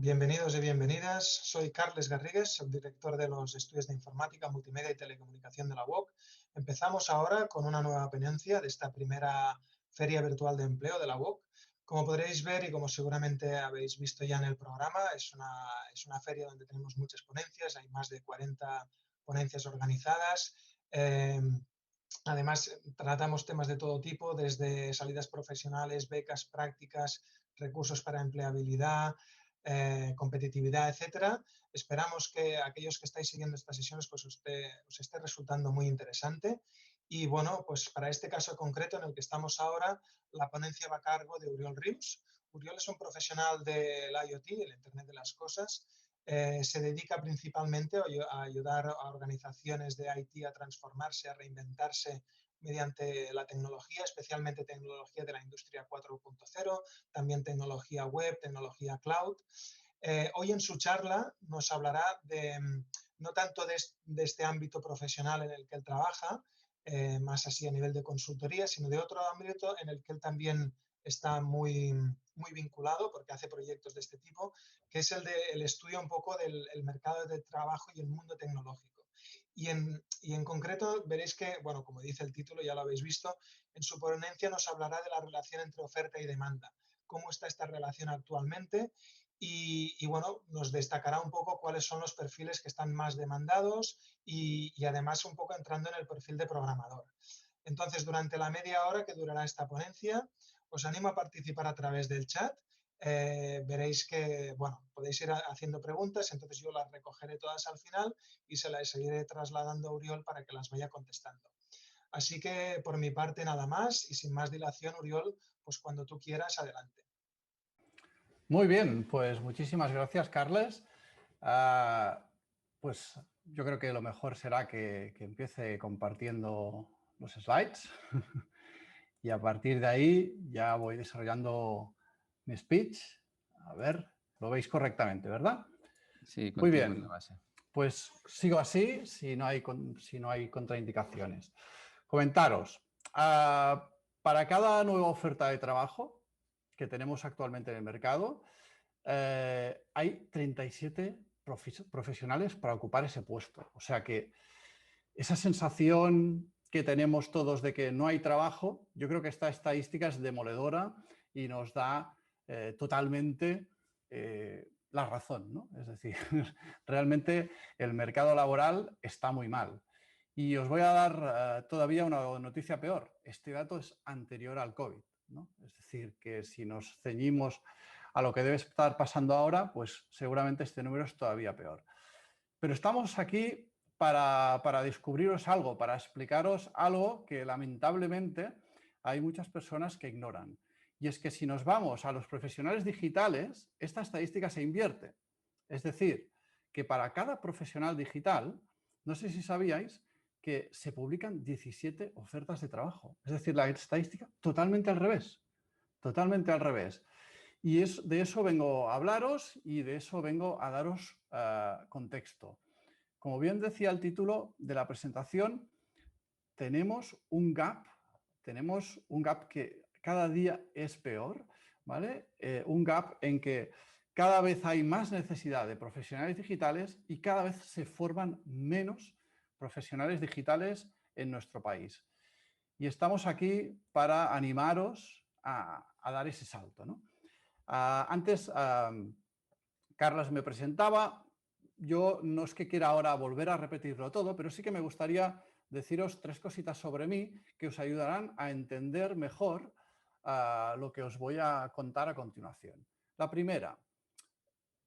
Bienvenidos y bienvenidas. Soy Carles Garrigues, subdirector de los estudios de informática, multimedia y telecomunicación de la UOC. Empezamos ahora con una nueva ponencia de esta primera feria virtual de empleo de la UOC. Como podréis ver y como seguramente habéis visto ya en el programa, es una feria donde tenemos muchas ponencias, hay más de 40 ponencias organizadas. Además, tratamos temas de todo tipo, desde salidas profesionales, becas, prácticas, recursos para empleabilidad, competitividad, etcétera. Esperamos que aquellos que estáis siguiendo estas sesiones pues os esté resultando muy interesante. Y bueno, pues para este caso concreto en el que estamos ahora, la ponencia va a cargo de Oriol Rius. Oriol es un profesional del IoT, el Internet de las Cosas. Se dedica principalmente a ayudar a organizaciones de IT a transformarse, a reinventarse mediante la tecnología, especialmente tecnología de la industria 4.0, también tecnología web, tecnología cloud. Hoy en su charla nos hablará no tanto de este ámbito profesional en el que él trabaja, más así a nivel de consultoría, sino de otro ámbito en el que él también está muy vinculado porque hace proyectos de este tipo, que es el estudio un poco del mercado de trabajo y el mundo tecnológico. Y en concreto veréis que, bueno, como dice el título, ya lo habéis visto, en su ponencia nos hablará de la relación entre oferta y demanda, cómo está esta relación actualmente y bueno, nos destacará un poco cuáles son los perfiles que están más demandados y además un poco entrando en el perfil de programador. Entonces, durante la media hora que durará esta ponencia, os animo a participar a través del chat. Veréis que, bueno, podéis ir haciendo preguntas, entonces yo las recogeré todas al final y se las seguiré trasladando a Oriol para que las vaya contestando. Así que, por mi parte, nada más y sin más dilación, Oriol, pues cuando tú quieras, adelante. Muy bien, pues muchísimas gracias, Carles. Pues yo creo que lo mejor será que empiece compartiendo los slides y a partir de ahí ya voy desarrollando mi speech. A ver, lo veis correctamente, ¿verdad? Sí, muy contigo bien. en la base. Pues sigo así si no hay contraindicaciones. Comentaros, para cada nueva oferta de trabajo que tenemos actualmente en el mercado, hay 37 profesionales para ocupar ese puesto. O sea que esa sensación que tenemos todos de que no hay trabajo, yo creo que esta estadística es demoledora y nos da totalmente la razón, ¿no? Es decir, realmente el mercado laboral está muy mal. Y os voy a dar todavía una noticia peor. Este dato es anterior al COVID, ¿no? Es decir, que si nos ceñimos a lo que debe estar pasando ahora, pues seguramente este número es todavía peor. Pero estamos aquí para descubriros algo, para explicaros algo que lamentablemente hay muchas personas que ignoran. Y es que si nos vamos a los profesionales digitales, esta estadística se invierte. Es decir, que para cada profesional digital, no sé si sabíais que se publican 17 ofertas de trabajo. Es decir, la estadística totalmente al revés. Totalmente al revés. Y de eso vengo a hablaros y de eso vengo a daros contexto. Como bien decía el título de la presentación, tenemos un gap que cada día es peor, ¿vale? Un gap en que cada vez hay más necesidad de profesionales digitales y cada vez se forman menos profesionales digitales en nuestro país. Y estamos aquí para animaros a dar ese salto, ¿no? Antes, Carles me presentaba. Yo no es que quiera ahora volver a repetirlo todo, pero sí que me gustaría deciros 3 cositas sobre mí que os ayudarán a entender mejor lo que os voy a contar a continuación. La primera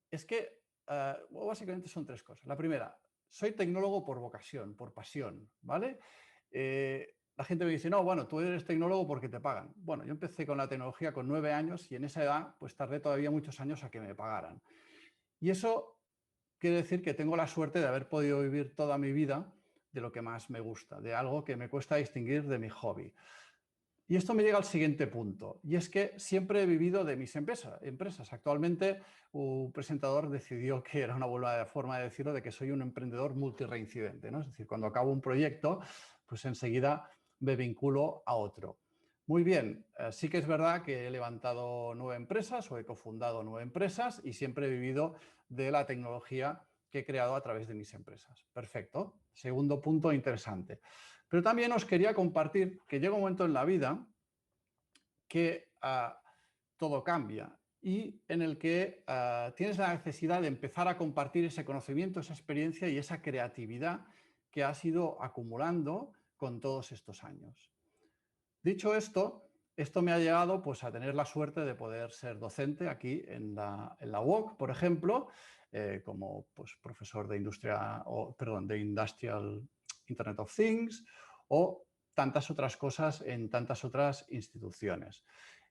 es que, básicamente son 3 cosas. La primera, soy tecnólogo por vocación, por pasión, ¿vale? La gente me dice, no, bueno, tú eres tecnólogo porque te pagan. Bueno, yo empecé con la tecnología con 9 años y en esa edad pues tardé todavía muchos años a que me pagaran. Y eso quiere decir que tengo la suerte de haber podido vivir toda mi vida de lo que más me gusta, de algo que me cuesta distinguir de mi hobby. Y esto me llega al siguiente punto, y es que siempre he vivido de mis empresas. Actualmente un presentador decidió que era una buena forma de decirlo, de que soy un emprendedor multireincidente, ¿no? Es decir, cuando acabo un proyecto, pues enseguida me vinculo a otro. Muy bien, sí que es verdad que he levantado 9 empresas o he cofundado 9 empresas y siempre he vivido de la tecnología que he creado a través de mis empresas. Perfecto. Segundo punto interesante. Pero también os quería compartir que llega un momento en la vida que todo cambia y en el que tienes la necesidad de empezar a compartir ese conocimiento, esa experiencia y esa creatividad que has ido acumulando con todos estos años. Dicho esto, esto me ha llevado pues, a tener la suerte de poder ser docente aquí en la UOC, por ejemplo, como pues, profesor de de Industrial Internet of Things o tantas otras cosas en tantas otras instituciones.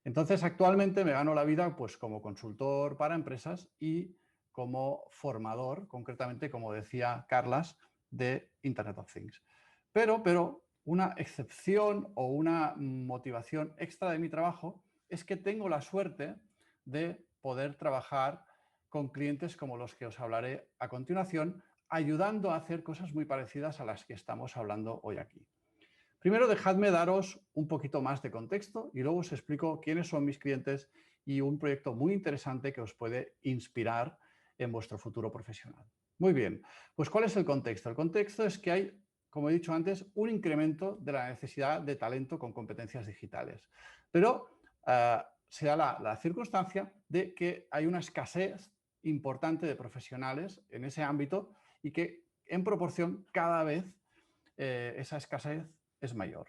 Entonces, actualmente me gano la vida pues, como consultor para empresas y como formador, concretamente, como decía Carlas, de Internet of Things. Pero una excepción o una motivación extra de mi trabajo es que tengo la suerte de poder trabajar con clientes como los que os hablaré a continuación, ayudando a hacer cosas muy parecidas a las que estamos hablando hoy aquí. Primero, dejadme daros un poquito más de contexto y luego os explico quiénes son mis clientes y un proyecto muy interesante que os puede inspirar en vuestro futuro profesional. Muy bien, pues ¿cuál es el contexto? El contexto es que hay, como he dicho antes, un incremento de la necesidad de talento con competencias digitales. Pero se da la circunstancia de que hay una escasez importante de profesionales en ese ámbito y que en proporción cada vez esa escasez es mayor.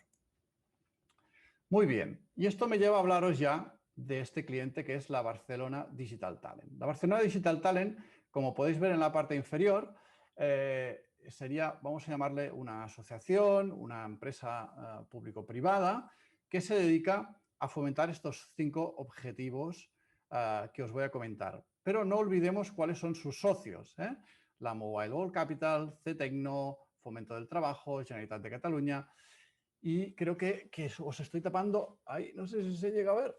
Muy bien, y esto me lleva a hablaros ya de este cliente que es la Barcelona Digital Talent. La Barcelona Digital Talent, como podéis ver en la parte inferior, sería, vamos a llamarle una asociación, una empresa público-privada que se dedica a fomentar estos 5 objetivos que os voy a comentar. Pero no olvidemos cuáles son sus socios. La Mobile World Capital, CTecno, Fomento del Trabajo, Generalitat de Cataluña. Y creo que os estoy tapando, ahí no sé si se llega a ver,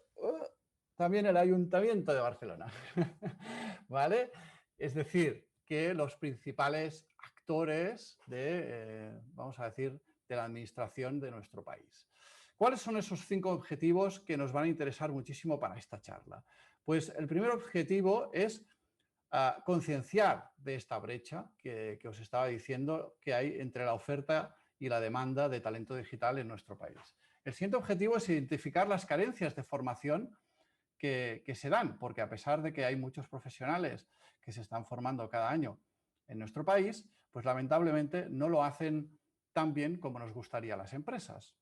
también el Ayuntamiento de Barcelona. ¿Vale? Es decir, que los principales actores de, vamos a decir, de la administración de nuestro país. ¿Cuáles son esos 5 objetivos que nos van a interesar muchísimo para esta charla? Pues el primer objetivo es concienciar de esta brecha que os estaba diciendo que hay entre la oferta y la demanda de talento digital en nuestro país. El siguiente objetivo es identificar las carencias de formación que se dan, porque a pesar de que hay muchos profesionales que se están formando cada año en nuestro país, pues lamentablemente no lo hacen tan bien como nos gustaría a las empresas.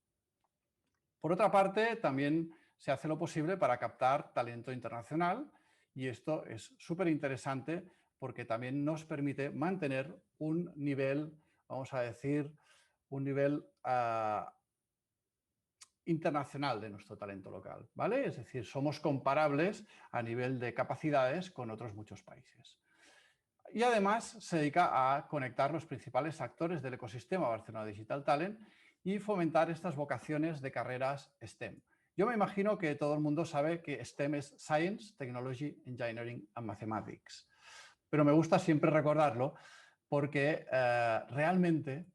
Por otra parte, también se hace lo posible para captar talento internacional y esto es súper interesante porque también nos permite mantener un nivel, vamos a decir, un nivel internacional de nuestro talento local, ¿vale? Es decir, somos comparables a nivel de capacidades con otros muchos países. Y además se dedica a conectar los principales actores del ecosistema Barcelona Digital Talent y fomentar estas vocaciones de carreras STEM. Yo me imagino que todo el mundo sabe que STEM es Science, Technology, Engineering and Mathematics. Pero me gusta siempre recordarlo porque realmente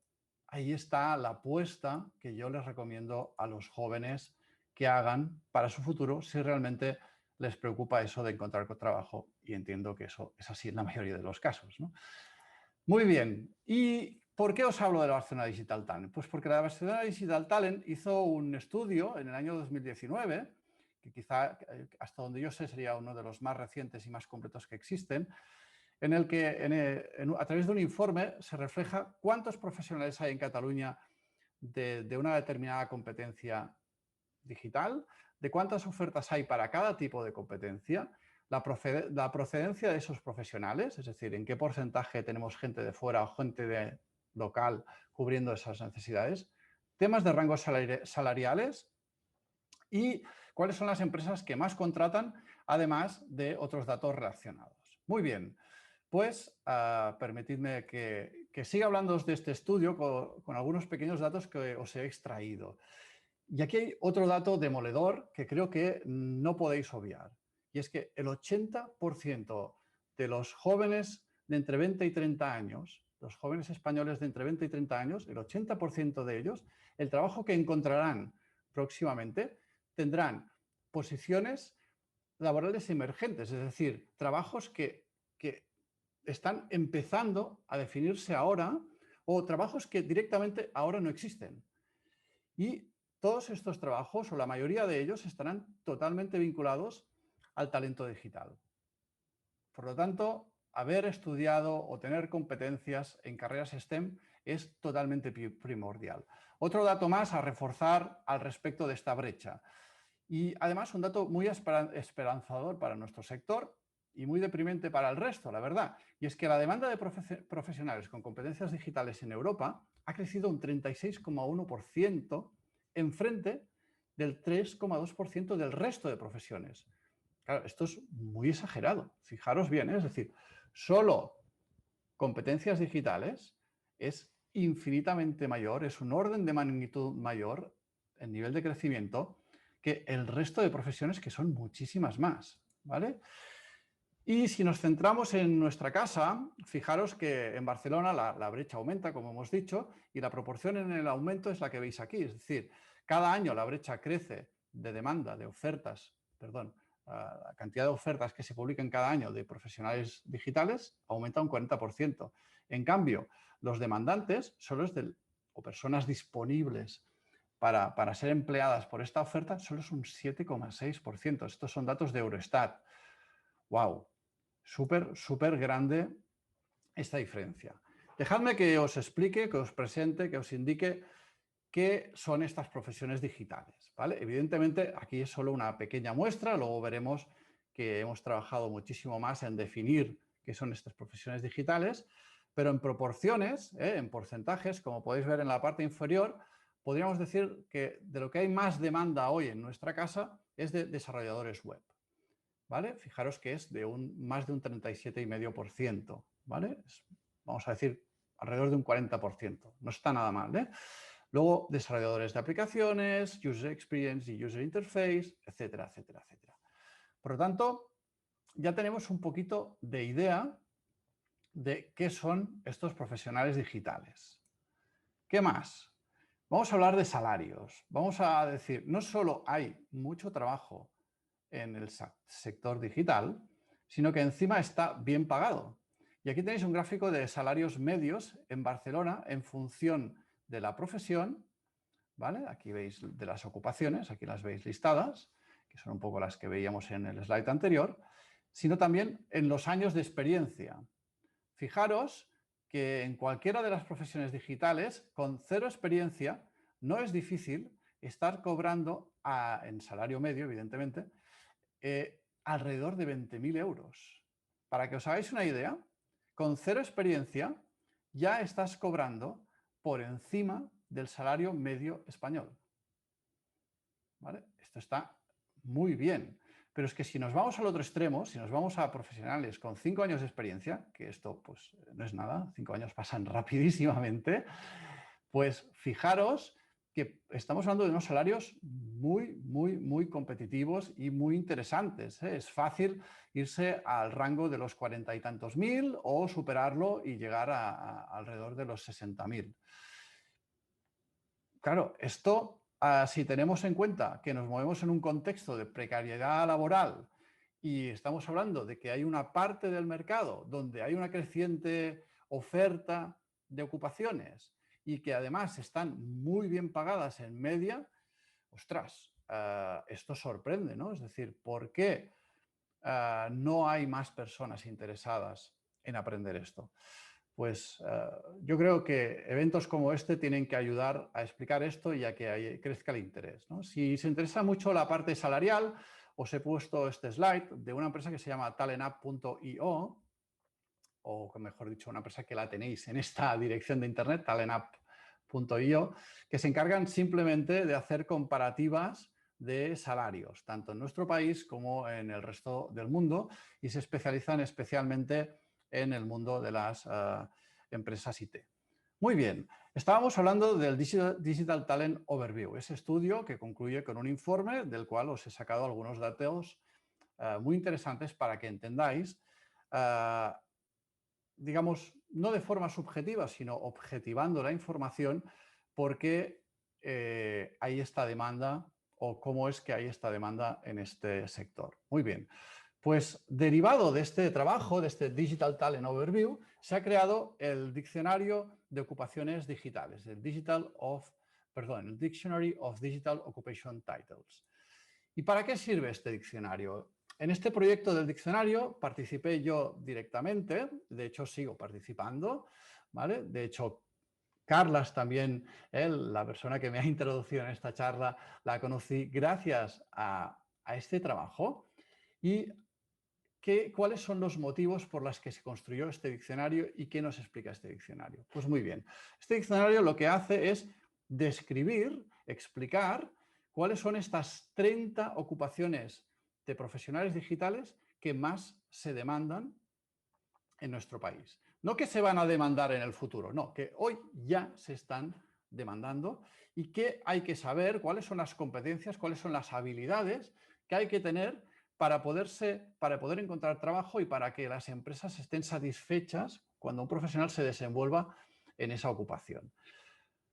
ahí está la apuesta que yo les recomiendo a los jóvenes que hagan para su futuro si realmente les preocupa eso de encontrar trabajo y entiendo que eso es así en la mayoría de los casos, ¿no? Muy bien. ¿Y por qué os hablo de la Barcelona Digital Talent? Pues porque la Barcelona Digital Talent hizo un estudio en el año 2019, que quizá hasta donde yo sé sería uno de los más recientes y más completos que existen, en el que a través de un informe se refleja cuántos profesionales hay en Cataluña de una determinada competencia digital, de cuántas ofertas hay para cada tipo de competencia, la procedencia de esos profesionales, es decir, en qué porcentaje tenemos gente de fuera o gente de local cubriendo esas necesidades, temas de rangos salariales y cuáles son las empresas que más contratan, además de otros datos relacionados. Muy bien, pues permitidme que siga hablando de este estudio con algunos pequeños datos que os he extraído. Y aquí hay otro dato demoledor que creo que no podéis obviar. Y es que el 80% de los jóvenes de entre 20 y 30 años, los jóvenes españoles de entre 20 y 30 años, el 80% de ellos, el trabajo que encontrarán próximamente tendrán posiciones laborales emergentes, es decir, trabajos que están empezando a definirse ahora o trabajos que directamente ahora no existen. Y todos estos trabajos, o la mayoría de ellos, estarán totalmente vinculados al talento digital. Por lo tanto, haber estudiado o tener competencias en carreras STEM es totalmente primordial. Otro dato más a reforzar al respecto de esta brecha. Y además un dato muy esperanzador para nuestro sector y muy deprimente para el resto, la verdad. Y es que la demanda de profesionales con competencias digitales en Europa ha crecido un 36,1% en frente del 3,2% del resto de profesiones. Claro, esto es muy exagerado. Fijaros bien, ¿eh? Es decir, solo competencias digitales es infinitamente mayor, es un orden de magnitud mayor en nivel de crecimiento que el resto de profesiones, que son muchísimas más, ¿vale? Y si nos centramos en nuestra casa, fijaros que en Barcelona la brecha aumenta, como hemos dicho, y la proporción en el aumento es la que veis aquí. Es decir, cada año la brecha crece de demanda, de ofertas, perdón, la cantidad de ofertas que se publican cada año de profesionales digitales aumenta un 40%. En cambio, los demandantes, o personas disponibles para ser empleadas por esta oferta, solo es un 7,6%. Estos son datos de Eurostat. ¡Wow! Súper grande esta diferencia. Dejadme que os explique, que os presente, que os indique qué son estas profesiones digitales, ¿vale? Evidentemente, aquí es solo una pequeña muestra, luego veremos que hemos trabajado muchísimo más en definir qué son estas profesiones digitales, pero en proporciones, en porcentajes, como podéis ver en la parte inferior, podríamos decir que de lo que hay más demanda hoy en nuestra casa es de desarrolladores web, ¿vale? Fijaros que es de más de un 37,5%, ¿vale? Vamos a decir, alrededor de un 40%. No está nada mal, ¿eh? Luego, desarrolladores de aplicaciones, User Experience y User Interface, etcétera, etcétera, etcétera. Por lo tanto, ya tenemos un poquito de idea de qué son estos profesionales digitales. ¿Qué más? Vamos a hablar de salarios. Vamos a decir, no solo hay mucho trabajo en el sector digital, sino que encima está bien pagado. Y aquí tenéis un gráfico de salarios medios en Barcelona en función de la profesión, ¿vale? Aquí veis de las ocupaciones, aquí las veis listadas, que son un poco las que veíamos en el slide anterior, sino también en los años de experiencia. Fijaros que en cualquiera de las profesiones digitales, con 0 experiencia, no es difícil estar cobrando en salario medio, evidentemente, alrededor de 20.000 euros. Para que os hagáis una idea, con 0 experiencia ya estás cobrando por encima del salario medio español. ¿Vale? Esto está muy bien. Pero es que si nos vamos al otro extremo, si nos vamos a profesionales con 5 años de experiencia, que esto pues no es nada, 5 años pasan rapidísimamente, pues fijaros que estamos hablando de unos salarios muy competitivos y muy interesantes, ¿eh? Es fácil irse al rango de los 40 y tantos mil o superarlo y llegar a alrededor de los 60.000. Claro, esto, si tenemos en cuenta que nos movemos en un contexto de precariedad laboral y estamos hablando de que hay una parte del mercado donde hay una creciente oferta de ocupaciones y que además están muy bien pagadas en media, ostras, esto sorprende, ¿no? Es decir, ¿por qué no hay más personas interesadas en aprender esto? Pues yo creo que eventos como este tienen que ayudar a explicar esto y a que crezca el interés, ¿no? Si os interesa mucho la parte salarial, os he puesto este slide de una empresa que se llama talentup.io, o mejor dicho, una empresa que la tenéis en esta dirección de internet, talentup.io, que se encargan simplemente de hacer comparativas de salarios, tanto en nuestro país como en el resto del mundo, y se especializan especialmente en el mundo de las empresas IT. Muy bien, estábamos hablando del Digital Talent Overview, ese estudio que concluye con un informe del cual os he sacado algunos datos muy interesantes para que entendáis, digamos, no de forma subjetiva, sino objetivando la información, por qué hay esta demanda o cómo es que hay esta demanda en este sector. Muy bien. Pues derivado de este trabajo, de este Digital Talent Overview, se ha creado el diccionario de ocupaciones digitales, el Dictionary of Digital Occupation Titles. ¿Y para qué sirve este diccionario? En este proyecto del diccionario participé yo directamente, de hecho sigo participando, ¿vale? De hecho, Carlas también, la persona que me ha introducido en esta charla, la conocí gracias a este trabajo. ¿Y cuáles son los motivos por los que se construyó este diccionario y qué nos explica este diccionario? Pues muy bien, este diccionario lo que hace es describir, explicar cuáles son estas 30 ocupaciones de profesionales digitales que más se demandan en nuestro país. No que se van a demandar en el futuro, no, que hoy ya se están demandando y que hay que saber cuáles son las competencias, cuáles son las habilidades que hay que tener para poder encontrar trabajo y para que las empresas estén satisfechas cuando un profesional se desenvuelva en esa ocupación.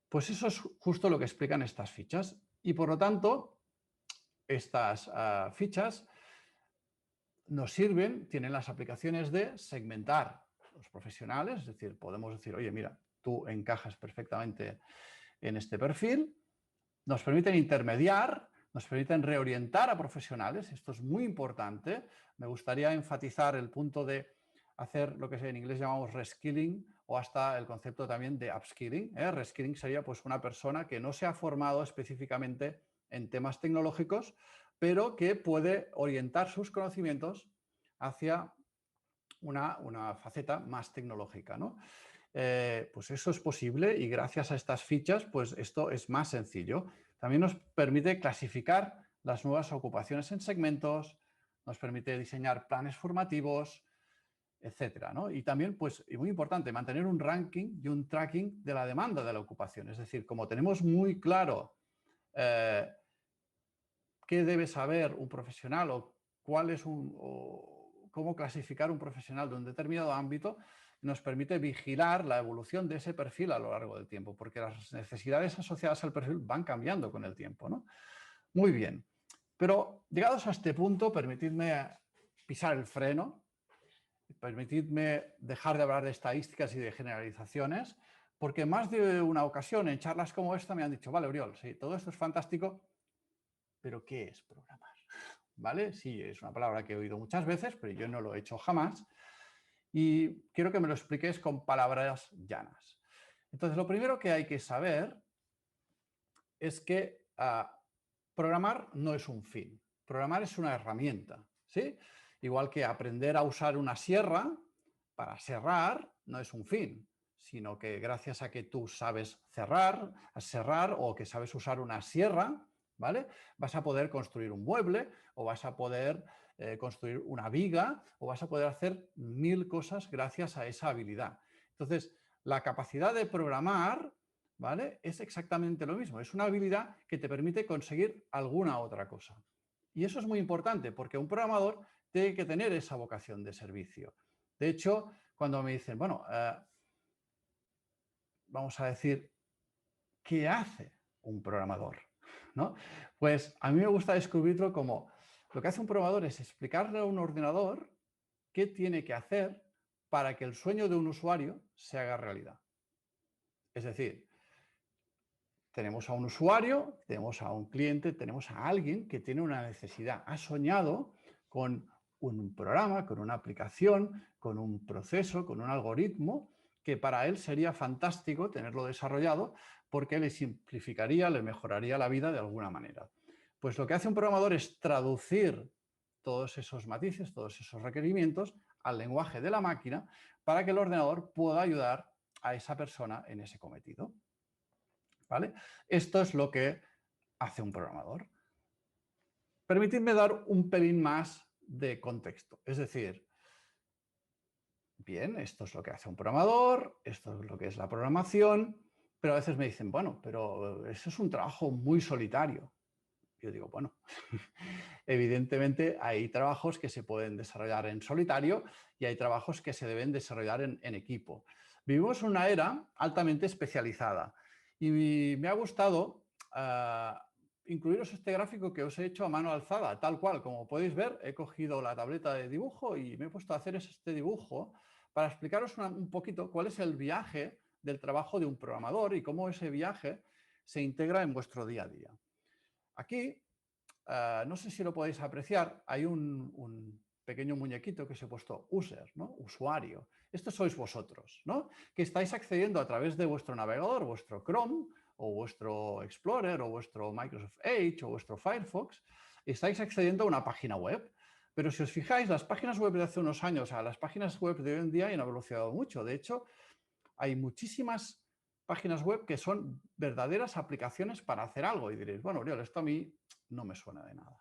Pues eso es justo lo que explican estas fichas y por lo tanto estas fichas nos sirven, tienen las aplicaciones de segmentar los profesionales, es decir, podemos decir, oye, mira, tú encajas perfectamente en este perfil, nos permiten intermediar, nos permiten reorientar a profesionales, esto es muy importante, me gustaría enfatizar el punto de hacer lo que en inglés llamamos reskilling o hasta el concepto también de upskilling. Reskilling sería pues una persona que no se ha formado específicamente en temas tecnológicos, pero que puede orientar sus conocimientos hacia una faceta más tecnológica, ¿no? Pues eso es posible y gracias a estas fichas, pues esto es más sencillo. También nos permite clasificar las nuevas ocupaciones en segmentos, nos permite diseñar planes formativos, etcétera, ¿no? Y también, pues, y muy importante, mantener un ranking y un tracking de la demanda de la ocupación. Es decir, como tenemos muy claro qué debe saber un profesional o cómo clasificar un profesional de un determinado ámbito, nos permite vigilar la evolución de ese perfil a lo largo del tiempo, porque las necesidades asociadas al perfil van cambiando con el tiempo, ¿no? Muy bien, pero llegados a este punto, permitidme pisar el freno, permitidme dejar de hablar de estadísticas y de generalizaciones, porque más de una ocasión en charlas como esta me han dicho, vale, Oriol, sí, todo esto es fantástico, pero ¿qué es programar? ¿Vale? Sí, es una palabra que he oído muchas veces, pero yo no lo he hecho jamás. Y quiero que me lo expliques con palabras llanas. Entonces, lo primero que hay que saber es que programar no es un fin. Programar es una herramienta, ¿sí? Igual que aprender a usar una sierra para serrar no es un fin, sino que gracias a que tú sabes serrar o que sabes usar una sierra, ¿vale? Vas a poder construir un mueble o vas a poder construir una viga o vas a poder hacer 1000 cosas gracias a esa habilidad. Entonces, la capacidad de programar, ¿vale? Es exactamente lo mismo. Es una habilidad que te permite conseguir alguna otra cosa. Y eso es muy importante porque un programador tiene que tener esa vocación de servicio. De hecho, cuando me dicen, bueno, vamos a decir, ¿qué hace un programador? ¿No? Pues a mí me gusta descubrirlo como lo que hace un programador es explicarle a un ordenador qué tiene que hacer para que el sueño de un usuario se haga realidad. Es decir, tenemos a un usuario, tenemos a un cliente, tenemos a alguien que tiene una necesidad, ha soñado con un programa, con una aplicación, con un proceso, con un algoritmo que para él sería fantástico tenerlo desarrollado porque le simplificaría, le mejoraría la vida de alguna manera. Pues lo que hace un programador es traducir todos esos matices, todos esos requerimientos al lenguaje de la máquina para que el ordenador pueda ayudar a esa persona en ese cometido. ¿Vale? Esto es lo que hace un programador. Permitidme dar un pelín más de contexto. Es decir, bien, esto es lo que hace un programador, esto es lo que es la programación, pero a veces me dicen, bueno, pero eso es un trabajo muy solitario. Yo digo, bueno, evidentemente hay trabajos que se pueden desarrollar en solitario y hay trabajos que se deben desarrollar en equipo. Vivimos una era altamente especializada y me ha gustado incluiros este gráfico que os he hecho a mano alzada, tal cual. Como podéis ver, he cogido la tableta de dibujo y me he puesto a hacer este dibujo para explicaros un poquito cuál es el viaje del trabajo de un programador y cómo ese viaje se integra en vuestro día a día. Aquí, no sé si lo podéis apreciar, hay un pequeño muñequito que se ha puesto user, ¿no? Usuario. Estos sois vosotros, ¿no? Que estáis accediendo a través de vuestro navegador, vuestro Chrome, o vuestro Explorer, o vuestro Microsoft Edge, o vuestro Firefox, estáis accediendo a una página web. Pero si os fijáis, las páginas web de hace unos años a las páginas web de hoy en día han evolucionado mucho. De hecho, hay muchísimas páginas web que son verdaderas aplicaciones para hacer algo. Y diréis, bueno, Oriol, esto a mí no me suena de nada.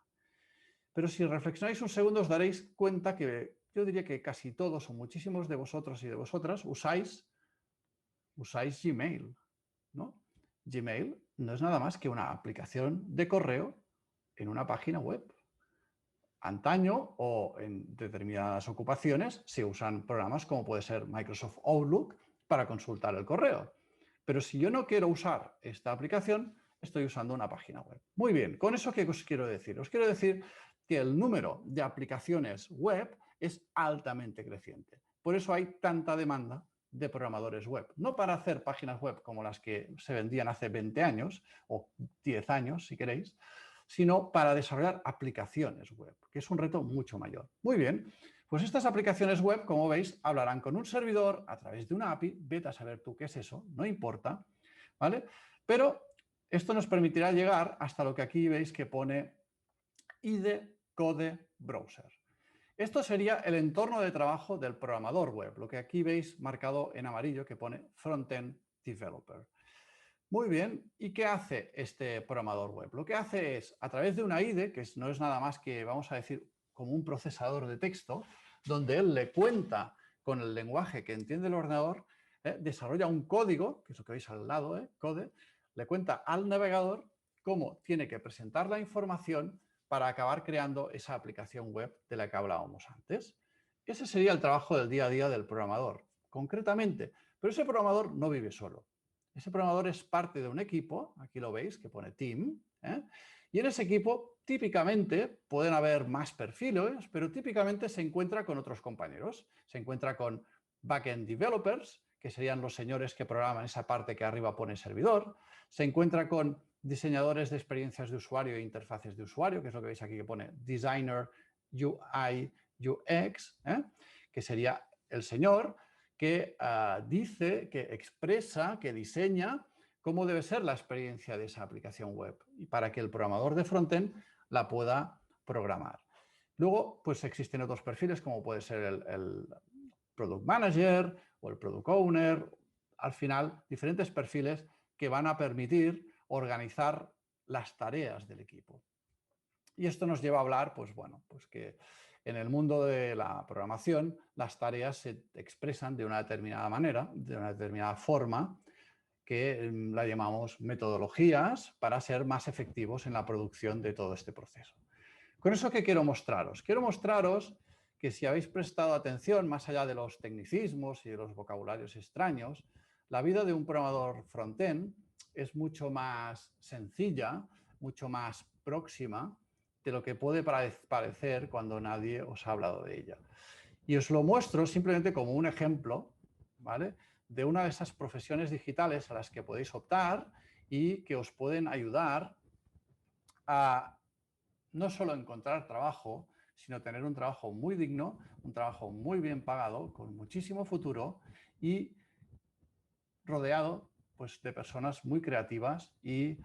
Pero si reflexionáis un segundo os daréis cuenta que yo diría que casi todos o muchísimos de vosotros y de vosotras usáis Gmail, ¿no? Gmail no es nada más que una aplicación de correo en una página web. Antaño o en determinadas ocupaciones se usan programas como puede ser Microsoft Outlook para consultar el correo. Pero si yo no quiero usar esta aplicación, estoy usando una página web. Muy bien, ¿con eso qué os quiero decir? Os quiero decir que el número de aplicaciones web es altamente creciente. Por eso hay tanta demanda de programadores web. No para hacer páginas web como las que se vendían hace 20 años o 10 años, si queréis, sino para desarrollar aplicaciones web, que es un reto mucho mayor. Muy bien, pues estas aplicaciones web, como veis, hablarán con un servidor a través de una API, vete a saber tú qué es eso, no importa, ¿vale? Pero esto nos permitirá llegar hasta lo que aquí veis que pone IDE Code Browser. Esto sería el entorno de trabajo del programador web, lo que aquí veis marcado en amarillo que pone Frontend Developer. Muy bien, ¿y qué hace este programador web? Lo que hace es, a través de una IDE, que no es nada más que, vamos a decir, como un procesador de texto, donde él le cuenta con el lenguaje que entiende el ordenador, desarrolla un código, que es lo que veis al lado, code, le cuenta al navegador cómo tiene que presentar la información para acabar creando esa aplicación web de la que hablábamos antes. Ese sería el trabajo del día a día del programador, concretamente. Pero ese programador no vive solo. Ese programador es parte de un equipo, aquí lo veis, que pone team, y en ese equipo típicamente pueden haber más perfiles, pero típicamente se encuentra con otros compañeros. Se encuentra con backend developers, que serían los señores que programan esa parte que arriba pone servidor. Se encuentra con diseñadores de experiencias de usuario e interfaces de usuario, que es lo que veis aquí que pone designer UI UX, que sería el señor que dice, que expresa, que diseña cómo debe ser la experiencia de esa aplicación web y para que el programador de frontend la pueda programar. Luego, pues existen otros perfiles como puede ser el Product Manager o el Product Owner. Al final, diferentes perfiles que van a permitir organizar las tareas del equipo. Y esto nos lleva a hablar, pues bueno, pues que en el mundo de la programación las tareas se expresan de una determinada manera, de una determinada forma, que la llamamos metodologías para ser más efectivos en la producción de todo este proceso. ¿Con eso qué quiero mostraros? Quiero mostraros que si habéis prestado atención, más allá de los tecnicismos y de los vocabularios extraños, la vida de un programador frontend es mucho más sencilla, mucho más próxima de lo que puede parecer cuando nadie os ha hablado de ella. Y os lo muestro simplemente como un ejemplo, ¿vale?, de una de esas profesiones digitales a las que podéis optar y que os pueden ayudar a no solo encontrar trabajo, sino tener un trabajo muy digno, un trabajo muy bien pagado, con muchísimo futuro y rodeado, pues, de personas muy creativas y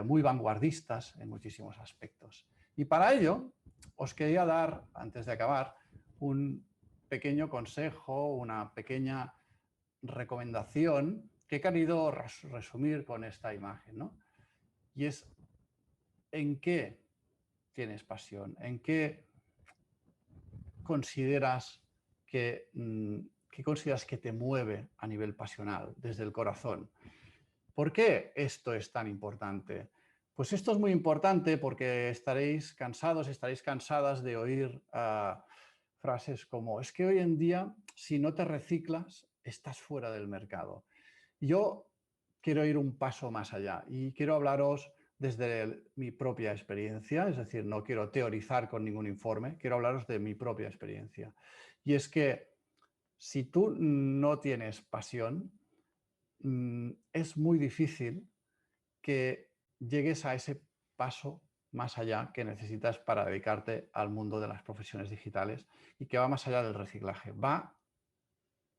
muy vanguardistas en muchísimos aspectos. Y para ello os quería dar, antes de acabar, un pequeño consejo, una pequeña recomendación que he querido resumir con esta imagen, ¿no? Y es, ¿en qué tienes pasión? ¿En qué consideras que te mueve a nivel pasional, desde el corazón? ¿Por qué esto es tan importante? Pues esto es muy importante porque estaréis cansados, estaréis cansadas de oír frases como, es que hoy en día, si no te reciclas, estás fuera del mercado. Yo quiero ir un paso más allá y quiero hablaros desde mi propia experiencia, es decir, no quiero teorizar con ningún informe, quiero hablaros de mi propia experiencia. Y es que si tú no tienes pasión, es muy difícil que llegues a ese paso más allá que necesitas para dedicarte al mundo de las profesiones digitales y que va más allá del reciclaje. Va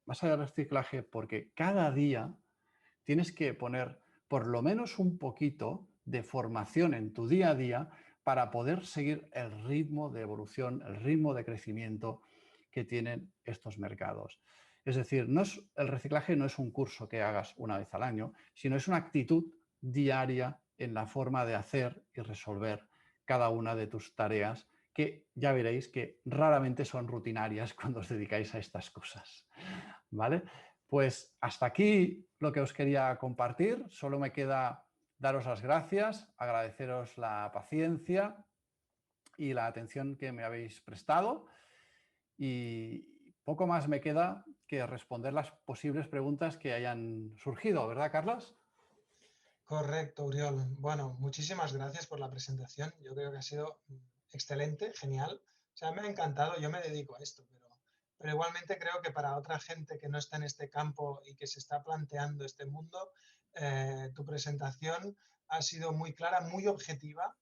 más allá del reciclaje porque cada día tienes que poner por lo menos un poquito de formación en tu día a día para poder seguir el ritmo de evolución, el ritmo de crecimiento que tienen estos mercados. Es decir, el reciclaje no es un curso que hagas una vez al año, sino es una actitud diaria en la forma de hacer y resolver cada una de tus tareas, que ya veréis que raramente son rutinarias cuando os dedicáis a estas cosas. ¿Vale? Pues hasta aquí lo que os quería compartir. Solo me queda daros las gracias, agradeceros la paciencia y la atención que me habéis prestado. Y poco más me queda que responder las posibles preguntas que hayan surgido, ¿verdad, Carlos? Correcto, Uriol. Bueno, muchísimas gracias por la presentación. Yo creo que ha sido excelente, genial. O sea, me ha encantado, yo me dedico a esto, pero igualmente creo que para otra gente que no está en este campo y que se está planteando este mundo, tu presentación ha sido muy clara, muy objetiva.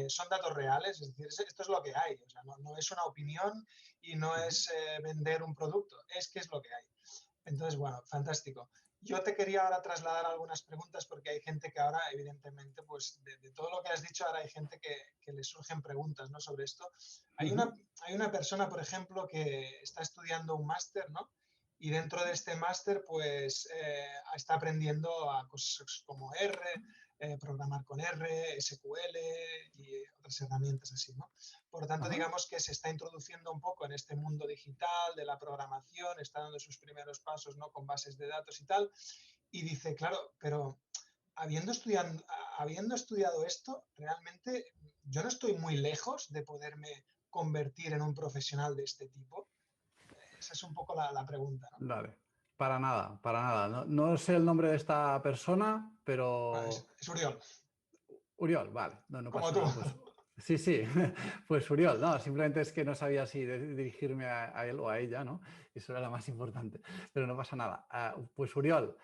Son datos reales, es decir, esto es lo que hay. O sea, no es una opinión y no es vender un producto, es que es lo que hay. Entonces, bueno, fantástico. Yo te quería ahora trasladar algunas preguntas porque hay gente que ahora, evidentemente, pues de todo lo que has dicho, ahora hay gente que le surgen preguntas, ¿no?, sobre esto. Hay una persona, por ejemplo, que está estudiando un máster, ¿no? Y dentro de este máster, pues está aprendiendo a cosas como R, programar con R, SQL y otras herramientas así, ¿no? Por lo tanto, Ajá. digamos que se está introduciendo un poco en este mundo digital de la programación, está dando sus primeros pasos, ¿no?, con bases de datos y tal, y dice, claro, pero habiendo estudiado esto, realmente yo no estoy muy lejos de poderme convertir en un profesional de este tipo. Esa es un poco la pregunta, ¿no? Vale. Para nada, para nada. No, no sé el nombre de esta persona, Bueno, pero es Uriol, Uriol, vale, no, no como pasa tú. nada. Pues sí, sí, pues Uriol, no, simplemente es que no sabía si dirigirme a él o a ella, ¿no? Eso era lo más importante, pero no pasa nada. Pues Uriol,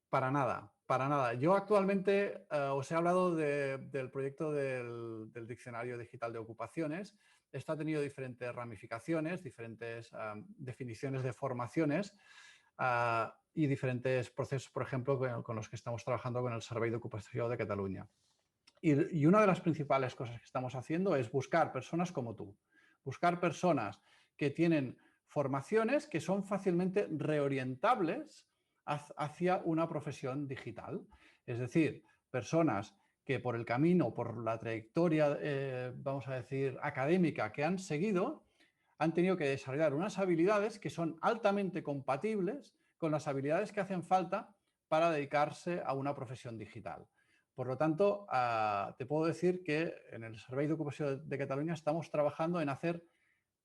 para nada, para nada. Yo actualmente os he hablado del proyecto del Diccionario Digital de Ocupaciones. Esto ha tenido diferentes ramificaciones, diferentes definiciones de formaciones y diferentes procesos, por ejemplo, con los que estamos trabajando con el Servei d'Ocupació de Cataluña. Y una de las principales cosas que estamos haciendo es buscar personas como tú, buscar personas que tienen formaciones que son fácilmente reorientables hacia una profesión digital. Es decir, personas que por el camino, por la trayectoria, vamos a decir, académica que han seguido, han tenido que desarrollar unas habilidades que son altamente compatibles con las habilidades que hacen falta para dedicarse a una profesión digital. Por lo tanto, te puedo decir que en el Servei d'Ocupació de Cataluña estamos trabajando en hacer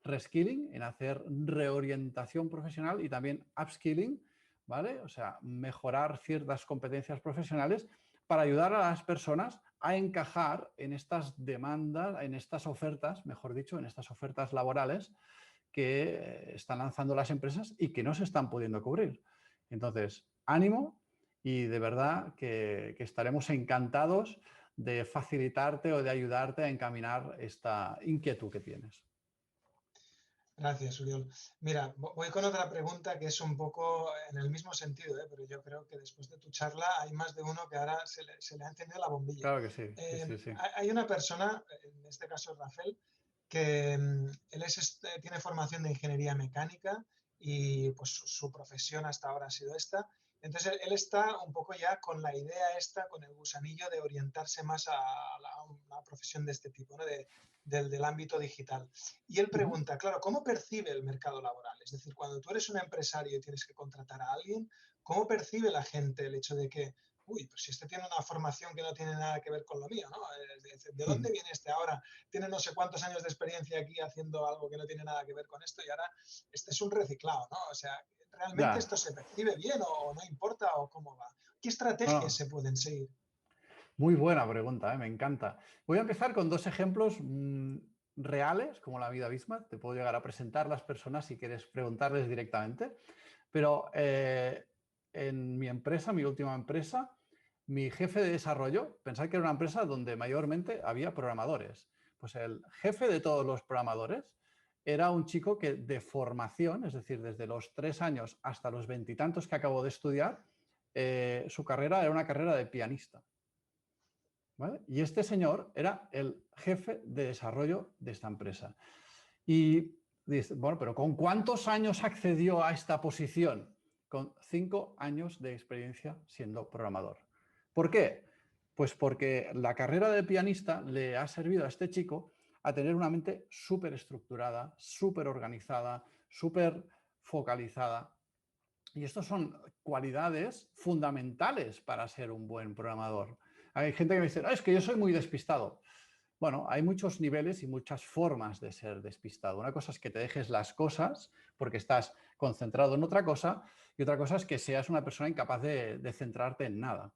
reskilling, en hacer reorientación profesional y también upskilling, ¿vale? O sea, mejorar ciertas competencias profesionales para ayudar a las personas a encajar en estas demandas, en estas ofertas, mejor dicho, en estas ofertas laborales que están lanzando las empresas y que no se están pudiendo cubrir. Entonces, ánimo y de verdad que estaremos encantados de facilitarte o de ayudarte a encaminar esta inquietud que tienes. Gracias, Uriol. Mira, voy con otra pregunta que es un poco en el mismo sentido, pero yo creo que después de tu charla hay más de uno que ahora se le ha encendido la bombilla. Claro que sí, sí, sí, sí. Hay una persona, en este caso es Rafael, que él tiene formación de ingeniería mecánica y pues su profesión hasta ahora ha sido esta. Entonces él está un poco ya con la idea esta, con el gusanillo de orientarse más a una profesión de este tipo, ¿no? Del ámbito digital. Y él pregunta, claro, ¿cómo percibe el mercado laboral? Es decir, cuando tú eres un empresario y tienes que contratar a alguien, ¿cómo percibe la gente el hecho de que, uy, pues si este tiene una formación que no tiene nada que ver con lo mío, ¿no? ¿De dónde viene este ahora? Tiene no sé cuántos años de experiencia aquí haciendo algo que no tiene nada que ver con esto y ahora este es un reciclado, ¿no? O sea, ¿realmente Ya, esto se percibe bien o no importa o cómo va? ¿Qué no, estrategias no. se pueden seguir? Muy buena pregunta, me encanta. Voy a empezar con dos ejemplos reales, como la vida misma. Te puedo llegar a presentar las personas si quieres preguntarles directamente. Pero en mi empresa, mi última empresa, mi jefe de desarrollo, pensad que era una empresa donde mayormente había programadores. Pues el jefe de todos los programadores era un chico que de formación, es decir, desde los 3 años hasta los 20 y tantos que acabó de estudiar, su carrera era una carrera de pianista. ¿Vale? Y este señor era el jefe de desarrollo de esta empresa. Y dice, bueno, pero ¿con cuántos años accedió a esta posición? Con 5 años de experiencia siendo programador. ¿Por qué? Pues porque la carrera de pianista le ha servido a este chico a tener una mente súper estructurada, súper organizada, súper focalizada. Y estas son cualidades fundamentales para ser un buen programador. Hay gente que me dice, es que yo soy muy despistado. Bueno, hay muchos niveles y muchas formas de ser despistado. Una cosa es que te dejes las cosas porque estás concentrado en otra cosa y otra cosa es que seas una persona incapaz de centrarte en nada.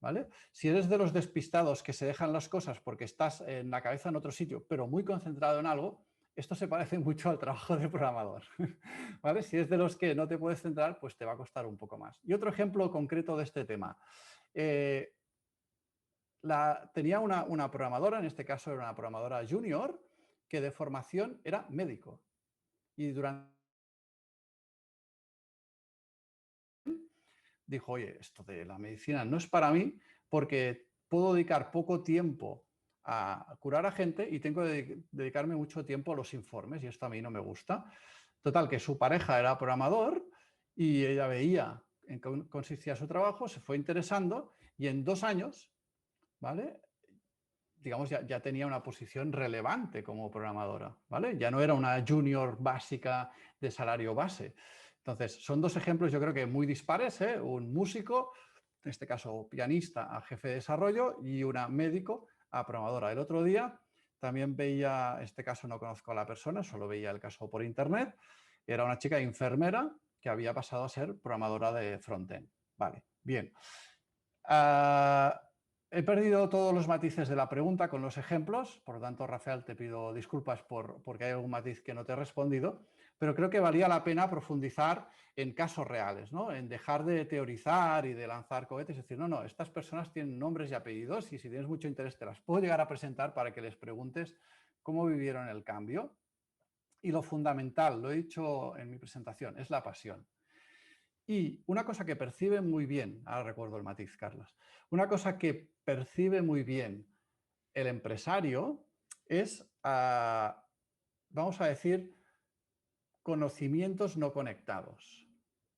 ¿Vale? Si eres de los despistados que se dejan las cosas porque estás en la cabeza en otro sitio, pero muy concentrado en algo, esto se parece mucho al trabajo de programador. ¿Vale? Si es de los que no te puedes centrar, pues te va a costar un poco más. Y otro ejemplo concreto de este tema. Tenía una programadora, en este caso era una programadora junior, que de formación era médico. Y durante dijo, oye, esto de la medicina no es para mí porque puedo dedicar poco tiempo a curar a gente y tengo que dedicarme mucho tiempo a los informes y esto a mí no me gusta. Total, que su pareja era programador y ella veía en qué consistía su trabajo, se fue interesando y en 2 años, ¿vale? Digamos, ya tenía una posición relevante como programadora, ¿vale? Ya no era una junior básica de salario base. Entonces, son 2 ejemplos yo creo que muy dispares, ¿eh? Un músico, en este caso pianista, a jefe de desarrollo y una médico a programadora. El otro día también veía, en este caso no conozco a la persona, solo veía el caso por internet, era una chica enfermera que había pasado a ser programadora de frontend. Vale, bien. He perdido todos los matices de la pregunta con los ejemplos, por lo tanto, Rafael, te pido disculpas porque hay algún matiz que no te he respondido, pero creo que valía la pena profundizar en casos reales, ¿no? En dejar de teorizar y de lanzar cohetes, es decir, no, estas personas tienen nombres y apellidos y si tienes mucho interés te las puedo llegar a presentar para que les preguntes cómo vivieron el cambio. Y lo fundamental, lo he dicho en mi presentación, es la pasión. Y una cosa que percibe muy bien, ahora recuerdo el matiz, Carlos, una cosa que percibe muy bien el empresario es, vamos a decir, conocimientos no conectados,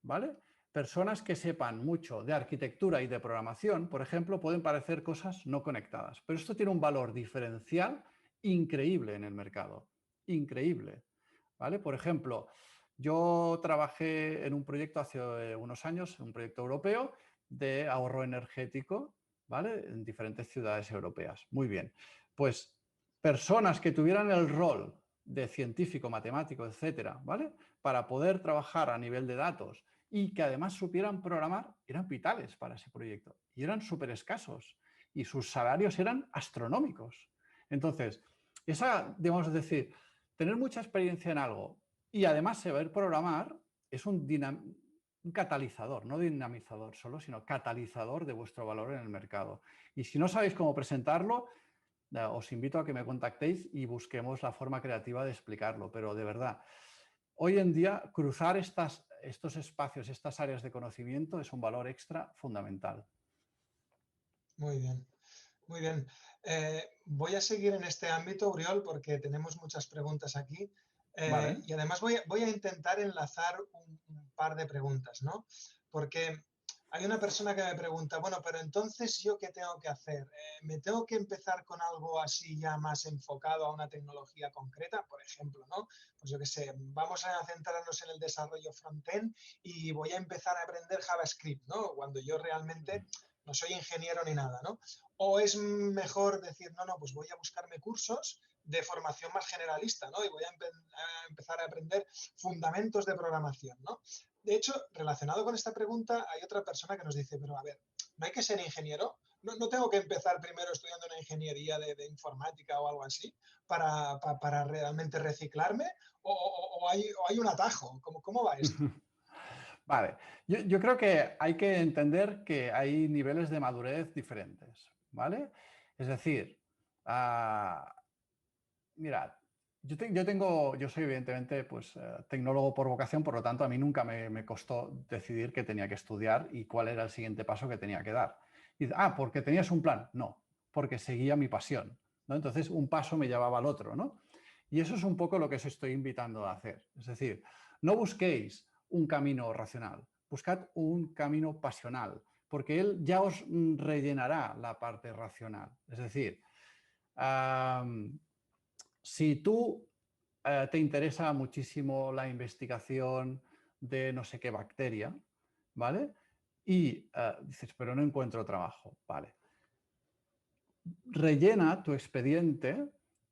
¿vale? Personas que sepan mucho de arquitectura y de programación, por ejemplo, pueden parecer cosas no conectadas, pero esto tiene un valor diferencial increíble en el mercado, increíble, ¿vale? Por ejemplo, yo trabajé en un proyecto hace unos años, un proyecto europeo de ahorro energético, ¿vale? En diferentes ciudades europeas. Muy bien. Pues personas que tuvieran el rol de científico, matemático, etcétera, ¿vale? Para poder trabajar a nivel de datos y que además supieran programar, eran vitales para ese proyecto y eran súper escasos y sus salarios eran astronómicos. Entonces, debemos decir, tener mucha experiencia en algo y además saber programar es un catalizador, no dinamizador solo, sino catalizador de vuestro valor en el mercado. Y si no sabéis cómo presentarlo, os invito a que me contactéis y busquemos la forma creativa de explicarlo, pero de verdad, hoy en día cruzar estos espacios, estas áreas de conocimiento es un valor extra fundamental. Muy bien, muy bien. Voy a seguir en este ámbito, Oriol, porque tenemos muchas preguntas aquí. Vale. Y además voy a intentar enlazar un par de preguntas, ¿no? Porque hay una persona que me pregunta, bueno, pero entonces ¿yo qué tengo que hacer? ¿Me tengo que empezar con algo así ya más enfocado a una tecnología concreta? Por ejemplo, ¿no? Pues yo qué sé, vamos a centrarnos en el desarrollo frontend y voy a empezar a aprender JavaScript, ¿no? Cuando yo realmente no soy ingeniero ni nada, ¿no? O es mejor decir, no, pues voy a buscarme cursos de formación más generalista, ¿no? Y voy a empezar a aprender fundamentos de programación, ¿no? De hecho, relacionado con esta pregunta, hay otra persona que nos dice, pero a ver, ¿no hay que ser ingeniero no tengo que empezar primero estudiando una ingeniería de informática o algo así para realmente reciclarme o hay un atajo. ¿Cómo va esto? Vale, yo creo que hay que entender que hay niveles de madurez diferentes, ¿vale? Es decir, mirad, yo soy evidentemente pues, tecnólogo por vocación, por lo tanto a mí nunca me costó decidir qué tenía que estudiar y cuál era el siguiente paso que tenía que dar. Y, ¿porque tenías un plan? No, porque seguía mi pasión, ¿no? Entonces un paso me llevaba al otro, ¿no? Y eso es un poco lo que os estoy invitando a hacer. Es decir, no busquéis un camino racional, buscad un camino pasional, porque él ya os rellenará la parte racional. Es decir, si tú te interesa muchísimo la investigación de no sé qué bacteria, ¿vale? Y dices, pero no encuentro trabajo, ¿vale? Rellena tu expediente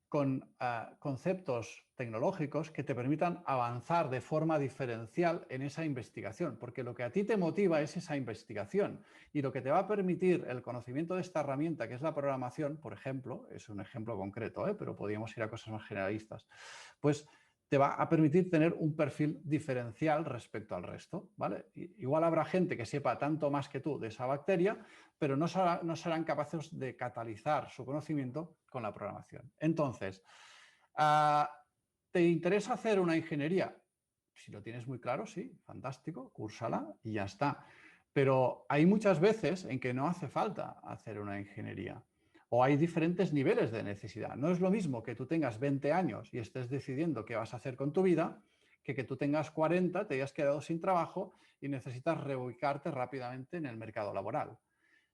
con conceptos tecnológicos que te permitan avanzar de forma diferencial en esa investigación, porque lo que a ti te motiva es esa investigación y lo que te va a permitir el conocimiento de esta herramienta, que es la programación, por ejemplo, es un ejemplo concreto, pero podríamos ir a cosas más generalistas, pues te va a permitir tener un perfil diferencial respecto al resto, ¿vale? Igual habrá gente que sepa tanto más que tú de esa bacteria, pero no serán capaces de catalizar su conocimiento con la programación. Entonces, ¿te interesa hacer una ingeniería? Si lo tienes muy claro, sí, fantástico, cúrsala y ya está. Pero hay muchas veces en que no hace falta hacer una ingeniería. O hay diferentes niveles de necesidad. No es lo mismo que tú tengas 20 años y estés decidiendo qué vas a hacer con tu vida, que tú tengas 40, te hayas quedado sin trabajo y necesitas reubicarte rápidamente en el mercado laboral.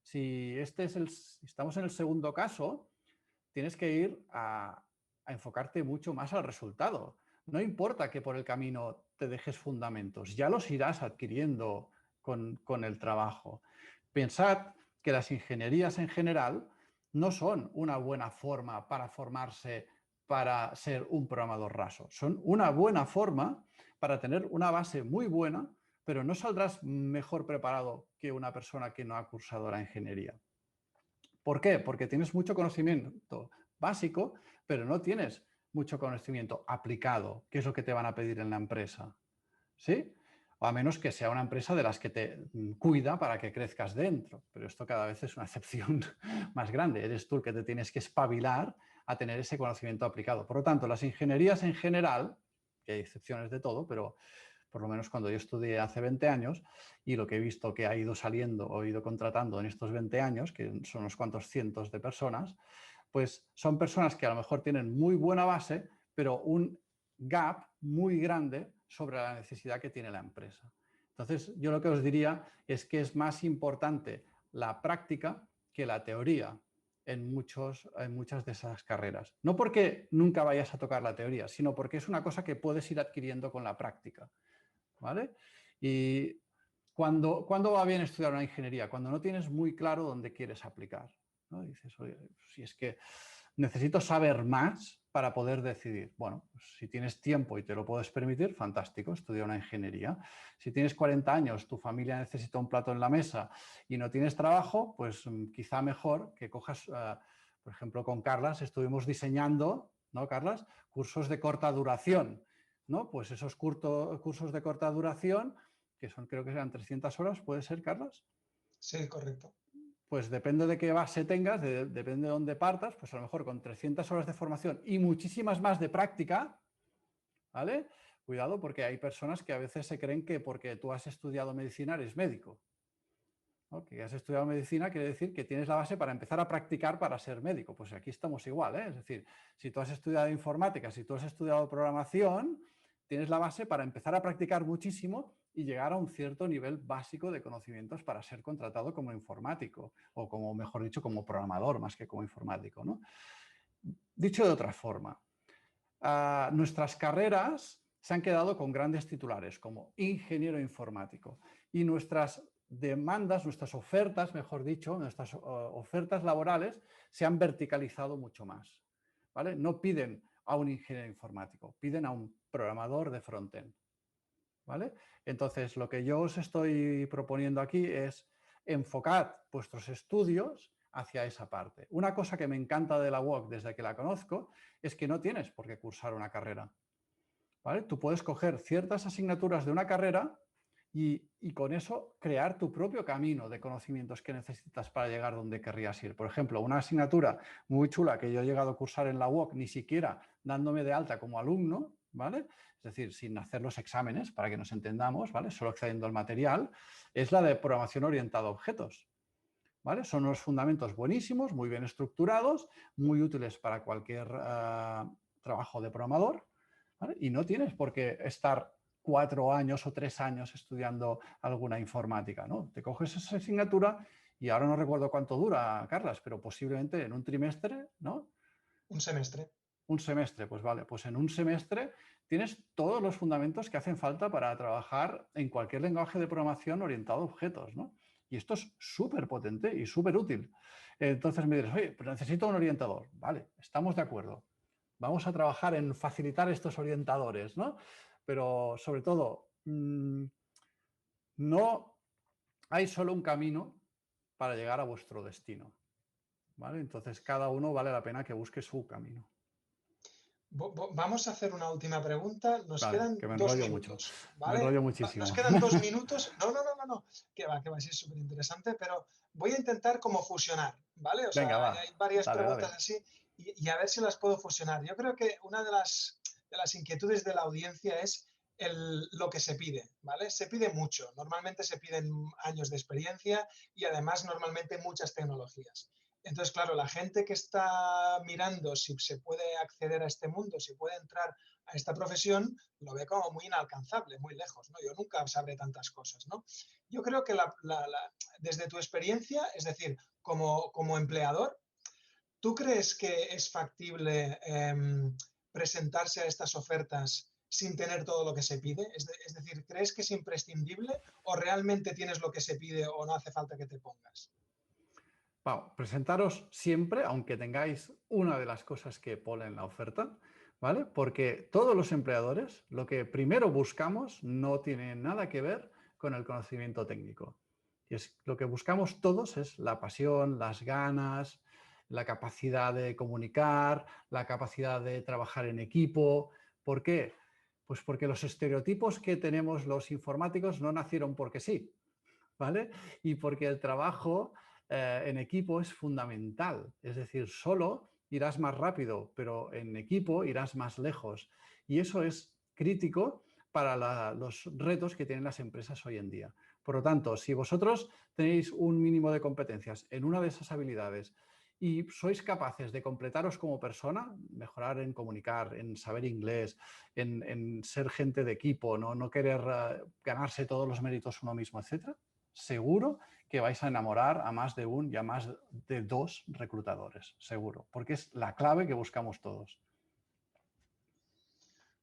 Si estamos en el segundo caso, tienes que ir a enfocarte mucho más al resultado. No importa que por el camino te dejes fundamentos, ya los irás adquiriendo con el trabajo. Pensad que las ingenierías en general no son una buena forma para formarse para ser un programador raso. Son una buena forma para tener una base muy buena, pero no saldrás mejor preparado que una persona que no ha cursado la ingeniería. ¿Por qué? Porque tienes mucho conocimiento básico, pero no tienes mucho conocimiento aplicado, que es lo que te van a pedir en la empresa. ¿Sí? O a menos que sea una empresa de las que te cuida para que crezcas dentro. Pero esto cada vez es una excepción más grande. Eres tú el que te tienes que espabilar a tener ese conocimiento aplicado. Por lo tanto, las ingenierías en general, que hay excepciones de todo, pero por lo menos cuando yo estudié hace 20 años, y lo que he visto que ha ido saliendo o ido contratando en estos 20 años, que son unos cuantos cientos de personas, pues son personas que a lo mejor tienen muy buena base, pero un gap muy grande sobre la necesidad que tiene la empresa. Entonces, yo lo que os diría es que es más importante la práctica que la teoría en muchas de esas carreras. No porque nunca vayas a tocar la teoría, sino porque es una cosa que puedes ir adquiriendo con la práctica. ¿Vale? Y ¿cuándo va bien estudiar una ingeniería? Cuando no tienes muy claro dónde quieres aplicar, ¿no? Dices, oye, si es que necesito saber más para poder decidir. Bueno, pues si tienes tiempo y te lo puedes permitir, fantástico, estudia una ingeniería. Si tienes 40 años, tu familia necesita un plato en la mesa y no tienes trabajo, pues quizá mejor que cojas, por ejemplo, con Carlas estuvimos diseñando, ¿no, Carlas? Cursos de corta duración, ¿no? Pues esos cursos de corta duración, que son, creo que serán 300 horas, ¿puede ser, Carlas? Sí, correcto. Pues depende de qué base tengas, depende de dónde partas, pues a lo mejor con 300 horas de formación y muchísimas más de práctica, ¿vale? Cuidado porque hay personas que a veces se creen que porque tú has estudiado medicina eres médico, ¿no? Que has estudiado medicina quiere decir que tienes la base para empezar a practicar para ser médico. Pues aquí estamos igual, ¿eh? Es decir, si tú has estudiado informática, si tú has estudiado programación, tienes la base para empezar a practicar muchísimo y llegar a un cierto nivel básico de conocimientos para ser contratado como informático o como, mejor dicho, como programador más que como informático, ¿no? Dicho de otra forma, nuestras carreras se han quedado con grandes titulares como ingeniero informático y nuestras demandas, nuestras ofertas, mejor dicho, nuestras ofertas laborales se han verticalizado mucho más, ¿vale? No piden a un ingeniero informático, piden a un programador de frontend, ¿vale? Entonces, lo que yo os estoy proponiendo aquí es enfocar vuestros estudios hacia esa parte. Una cosa que me encanta de la UOC desde que la conozco es que no tienes por qué cursar una carrera, ¿vale? Tú puedes coger ciertas asignaturas de una carrera y con eso crear tu propio camino de conocimientos que necesitas para llegar donde querrías ir. Por ejemplo, una asignatura muy chula que yo he llegado a cursar en la UOC, ni siquiera dándome de alta como alumno, ¿vale? Es decir, sin hacer los exámenes, para que nos entendamos, ¿vale? Solo accediendo al material, es la de programación orientada a objetos, ¿vale? Son unos fundamentos buenísimos, muy bien estructurados, muy útiles para cualquier trabajo de programador, ¿vale? Y no tienes por qué estar 4 años o 3 años estudiando alguna informática, ¿no? Te coges esa asignatura y ahora no recuerdo cuánto dura, Carlas, pero posiblemente en un trimestre, ¿no? Un semestre. Un semestre, pues vale, pues en un semestre tienes todos los fundamentos que hacen falta para trabajar en cualquier lenguaje de programación orientado a objetos, ¿no? Y esto es súper potente y súper útil. Entonces me dices, oye, pero necesito un orientador. Vale, estamos de acuerdo. Vamos a trabajar en facilitar estos orientadores, ¿no? Pero sobre todo, no hay solo un camino para llegar a vuestro destino, ¿vale? Entonces cada uno vale la pena que busque su camino. Vamos a hacer una última pregunta. Nos Vale, quedan que me 2 enrollo mucho. minutos, Me ¿vale? enrollo Nos muchísimo. quedan 2 minutos. No, no, no, no, no. Que va, sí es súper interesante, pero voy a intentar como fusionar, ¿vale? O Venga, sea, va. hay varias Dale, preguntas dale. así y a ver si las puedo fusionar. Yo creo que una de las inquietudes de la audiencia es lo que se pide, ¿vale? Se pide mucho. Normalmente se piden años de experiencia y además normalmente muchas tecnologías. Entonces, claro, la gente que está mirando si se puede acceder a este mundo, si puede entrar a esta profesión, lo ve como muy inalcanzable, muy lejos, ¿no? Yo nunca sabré tantas cosas, ¿no? Yo creo que desde tu experiencia, es decir, como empleador, ¿tú crees que es factible presentarse a estas ofertas sin tener todo lo que se pide? Es decir, ¿crees que es imprescindible o realmente tienes lo que se pide o no hace falta que te pongas? Bueno, presentaros siempre, aunque tengáis una de las cosas que pone en la oferta, ¿vale? Porque todos los empleadores, lo que primero buscamos no tiene nada que ver con el conocimiento técnico. Y es, lo que buscamos todos es la pasión, las ganas, la capacidad de comunicar, la capacidad de trabajar en equipo. ¿Por qué? Pues porque los estereotipos que tenemos los informáticos no nacieron porque sí, ¿vale? Y porque el trabajo en equipo es fundamental. Es decir, solo irás más rápido, pero en equipo irás más lejos. Y eso es crítico para los retos que tienen las empresas hoy en día. Por lo tanto, si vosotros tenéis un mínimo de competencias en una de esas habilidades y sois capaces de completaros como persona, mejorar en comunicar, en saber inglés, en ser gente de equipo, no querer ganarse todos los méritos uno mismo, etcétera, seguro que vais a enamorar a más de un y a más de 2 reclutadores, seguro, porque es la clave que buscamos todos.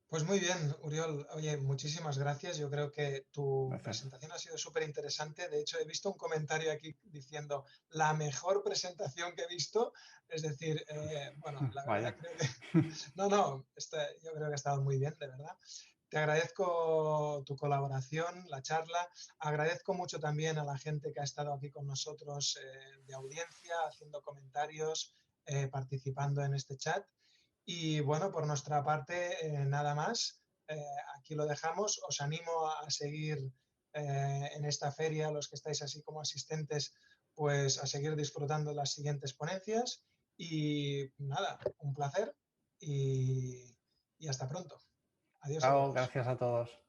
Pues muy bien, Uriol. Oye, muchísimas gracias. Yo creo que tu Gracias. presentación ha sido súper interesante. De hecho, he visto un comentario aquí diciendo la mejor presentación que he visto. Es decir, bueno, la verdad Vaya. creo que... No, no, yo creo que ha estado muy bien, de verdad. Te agradezco tu colaboración, la charla. Agradezco mucho también a la gente que ha estado aquí con nosotros de audiencia, haciendo comentarios, participando en este chat. Y bueno, por nuestra parte, nada más. Aquí lo dejamos. Os animo a seguir en esta feria, los que estáis así como asistentes, pues a seguir disfrutando las siguientes ponencias. Y nada, un placer y hasta pronto. Adiós a Chao, todos. gracias a todos.